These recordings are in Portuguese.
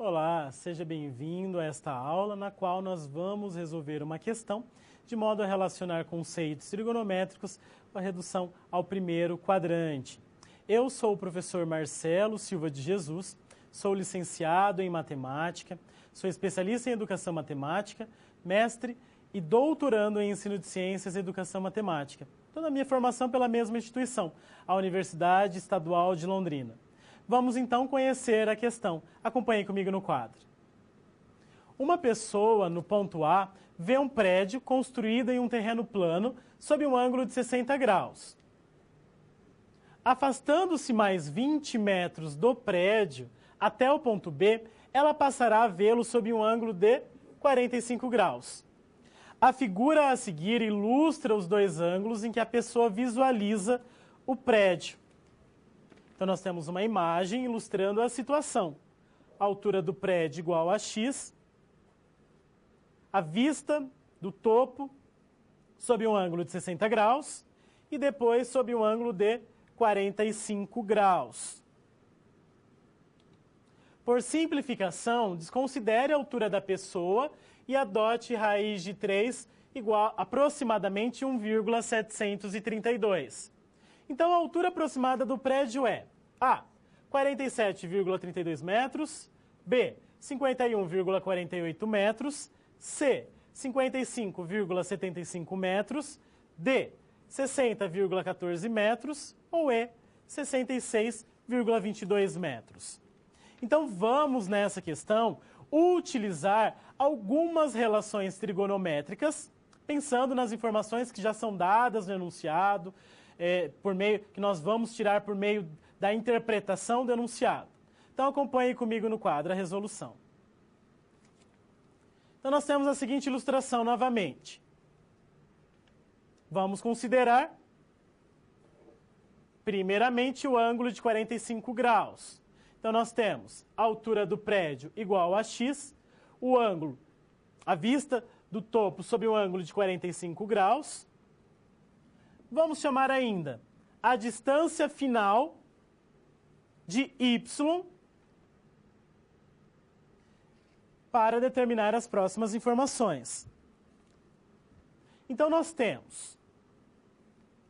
Olá, seja bem-vindo a esta aula na qual nós vamos resolver uma questão de modo a relacionar conceitos trigonométricos com a redução ao primeiro quadrante. Eu sou o professor Marcelo Silva de Jesus, sou licenciado em matemática, sou especialista em educação matemática, mestre e doutorando em ensino de ciências e educação matemática. Toda a minha formação pela mesma instituição, a Universidade Estadual de Londrina. Vamos então conhecer a questão. Acompanhe comigo no quadro. Uma pessoa, no ponto A, vê um prédio construído em um terreno plano sob um ângulo de 60 graus. Afastando-se mais 20 metros do prédio até o ponto B, ela passará a vê-lo sob um ângulo de 45 graus. A figura a seguir ilustra os dois ângulos em que a pessoa visualiza o prédio. Então, nós temos uma imagem ilustrando a situação. A altura do prédio igual a x, a vista do topo sob um ângulo de 60 graus e depois sob um ângulo de 45 graus. Por simplificação, desconsidere a altura da pessoa e adote raiz de 3 igual a aproximadamente 1,732. Então, a altura aproximada do prédio é A, 47,32 metros, B, 51,48 metros, C, 55,75 metros, D, 60,14 metros ou E, 66,22 metros. Então, vamos nessa questão utilizar algumas relações trigonométricas, pensando nas informações que já são dadas no enunciado, que nós vamos tirar por meio da interpretação do enunciado. Então, acompanhe comigo no quadro a resolução. Então, nós temos a seguinte ilustração novamente. Vamos considerar, primeiramente, o ângulo de 45 graus. Então, nós temos a altura do prédio igual a x, o ângulo, a vista do topo sob um ângulo de 45 graus. Vamos chamar ainda a distância final de y para determinar as próximas informações. Então, nós temos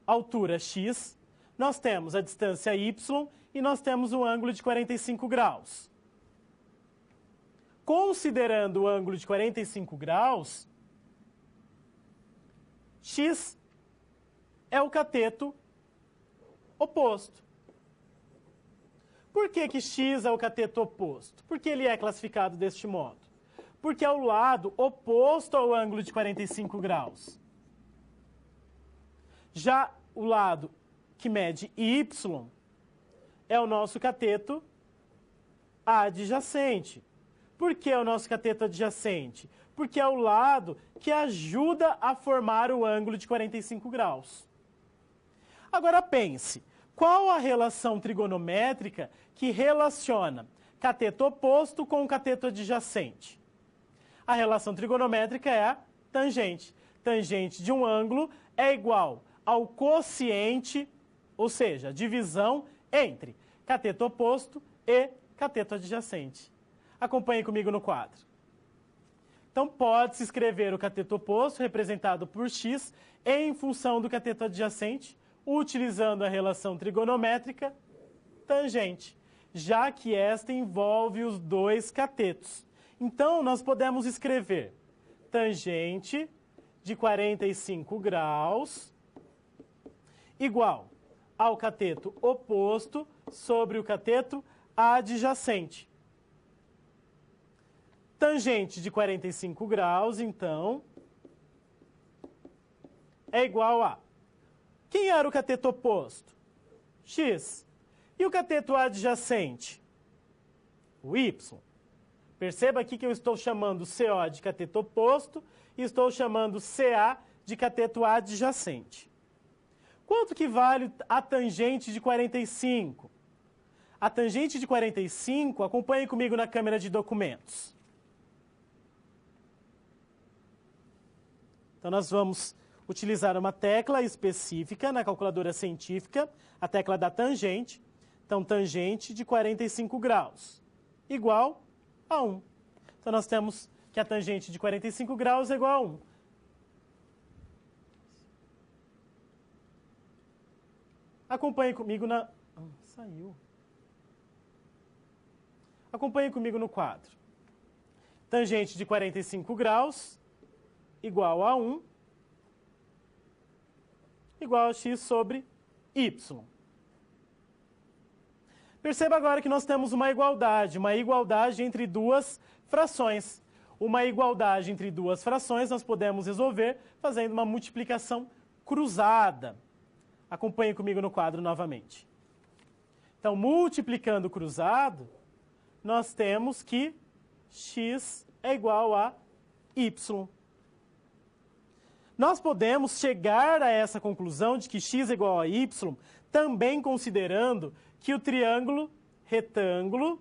a altura x, nós temos a distância y e nós temos o ângulo de 45 graus. Considerando o ângulo de 45 graus, x é o cateto oposto. Por que x é o cateto oposto? Por que ele é classificado deste modo? Porque é o lado oposto ao ângulo de 45 graus. Já o lado que mede y é o nosso cateto adjacente. Por que o nosso cateto adjacente? Porque é o lado que ajuda a formar o ângulo de 45 graus. Agora pense, qual a relação trigonométrica que relaciona cateto oposto com cateto adjacente? A relação trigonométrica é a tangente. Tangente de um ângulo é igual ao quociente, ou seja, a divisão entre cateto oposto e cateto adjacente. Acompanhe comigo no quadro. Então, pode-se escrever o cateto oposto, representado por x, em função do cateto adjacente, utilizando a relação trigonométrica tangente, já que esta envolve os dois catetos. Então, nós podemos escrever tangente de 45 graus igual ao cateto oposto sobre o cateto adjacente. Tangente de 45 graus, então, é igual a... Quem era o cateto oposto? X. E o cateto adjacente? O y. Perceba aqui que eu estou chamando CO de cateto oposto e estou chamando CA de cateto adjacente. Quanto que vale a tangente de 45? A tangente de 45, acompanhe comigo na câmera de documentos. Então, nós vamos utilizar uma tecla específica na calculadora científica, a tecla da tangente. Então, tangente de 45 graus, igual a 1. Então, nós temos que a tangente de 45 graus é igual a 1. Acompanhe comigo na... saiu. Acompanhe comigo no quadro. Tangente de 45 graus igual a 1 igual a x sobre y. Perceba agora que nós temos uma igualdade entre duas frações. Uma igualdade entre duas frações nós podemos resolver fazendo uma multiplicação cruzada. Acompanhe comigo no quadro novamente. Então, multiplicando cruzado, nós temos que x é igual a y. Nós podemos chegar a essa conclusão de que x é igual a y também considerando que o triângulo retângulo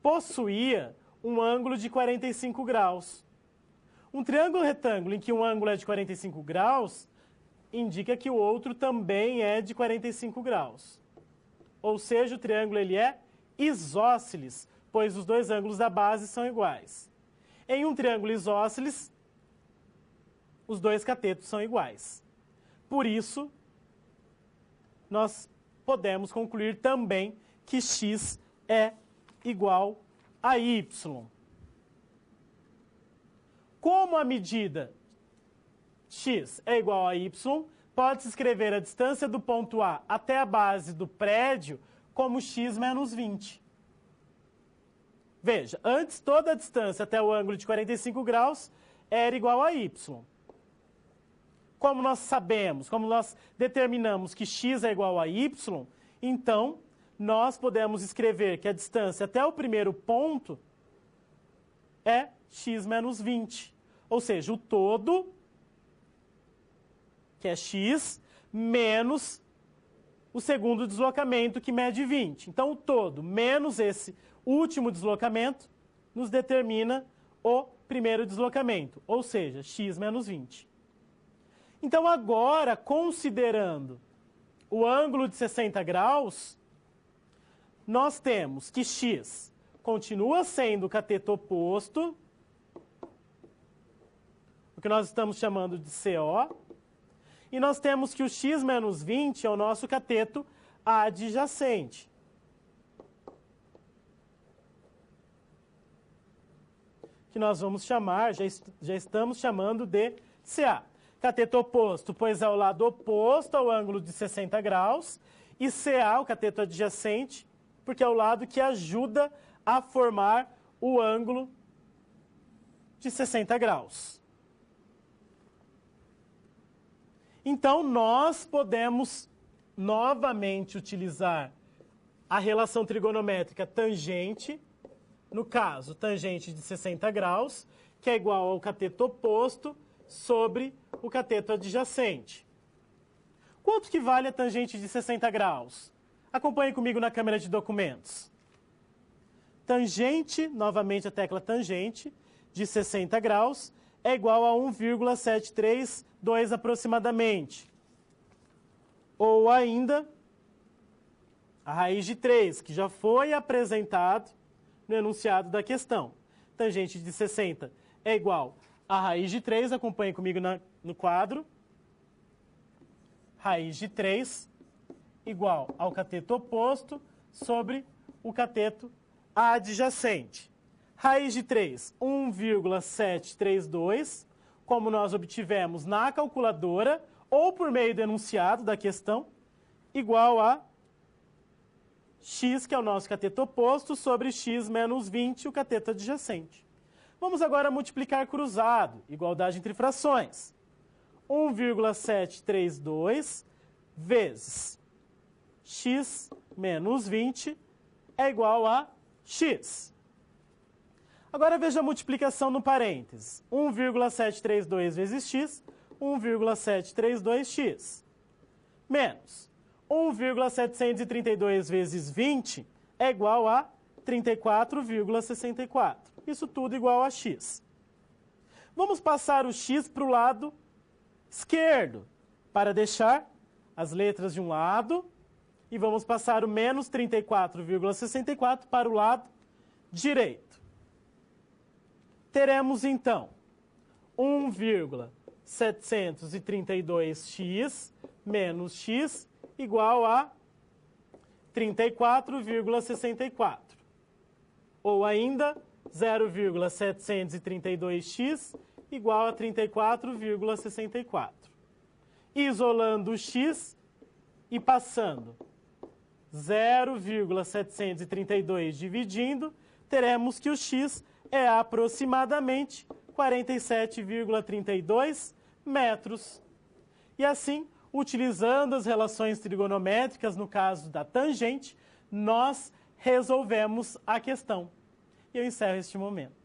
possuía um ângulo de 45 graus. Um triângulo retângulo em que um ângulo é de 45 graus indica que o outro também é de 45 graus. Ou seja, o triângulo ele é isósceles, pois os dois ângulos da base são iguais. Em um triângulo isósceles, os dois catetos são iguais. Por isso, nós podemos concluir também que x é igual a y. Como a medida x é igual a y, pode-se escrever a distância do ponto A até a base do prédio como x menos 20. Veja, antes toda a distância até o ângulo de 45 graus era igual a y. Como nós sabemos, como nós determinamos que x é igual a y, então nós podemos escrever que a distância até o primeiro ponto é x menos 20. Ou seja, o todo, que é x, menos o segundo deslocamento, que mede 20. Então, o todo menos esse último deslocamento nos determina o primeiro deslocamento, ou seja, x menos 20. Então, agora, considerando o ângulo de 60 graus, nós temos que x continua sendo o cateto oposto, o que nós estamos chamando de CO, e nós temos que o x menos 20 é o nosso cateto adjacente. Que nós vamos chamar, já estamos chamando de CA. Cateto oposto, pois é o lado oposto ao ângulo de 60 graus, e CA, o cateto adjacente, porque é o lado que ajuda a formar o ângulo de 60 graus. Então, nós podemos novamente utilizar a relação trigonométrica tangente, no caso, tangente de 60 graus, que é igual ao cateto oposto sobre o cateto adjacente. Quanto que vale a tangente de 60 graus? Acompanhe comigo na câmera de documentos. Tangente, novamente a tecla tangente, de 60 graus, é igual a 1,732 aproximadamente. Ou ainda, a raiz de 3, que já foi apresentado no enunciado da questão. Tangente de 60 é igual a raiz de 3, acompanhe comigo no quadro. Raiz de 3 igual ao cateto oposto sobre o cateto adjacente. Raiz de 3, 1,732, como nós obtivemos na calculadora ou por meio do enunciado da questão, igual a x, que é o nosso cateto oposto, sobre x menos 20, o cateto adjacente. Vamos agora multiplicar cruzado, igualdade entre frações. 1,732 vezes x menos 20 é igual a x. Agora veja a multiplicação no parênteses. 1,732 vezes x, 1,732x. Menos 1,732 vezes 20 é igual a 34,64. Isso tudo igual a x. Vamos passar o x para o lado esquerdo, para deixar as letras de um lado, e vamos passar o menos 34,64 para o lado direito. Teremos, então, 1,732x menos x igual a 34,64. Ou ainda, 0,732x igual a 34,64. Isolando o x e passando 0,732 dividindo, teremos que o x é aproximadamente 47,32 metros. E assim, utilizando as relações trigonométricas, no caso da tangente, nós resolvemos a questão. E eu encerro este momento.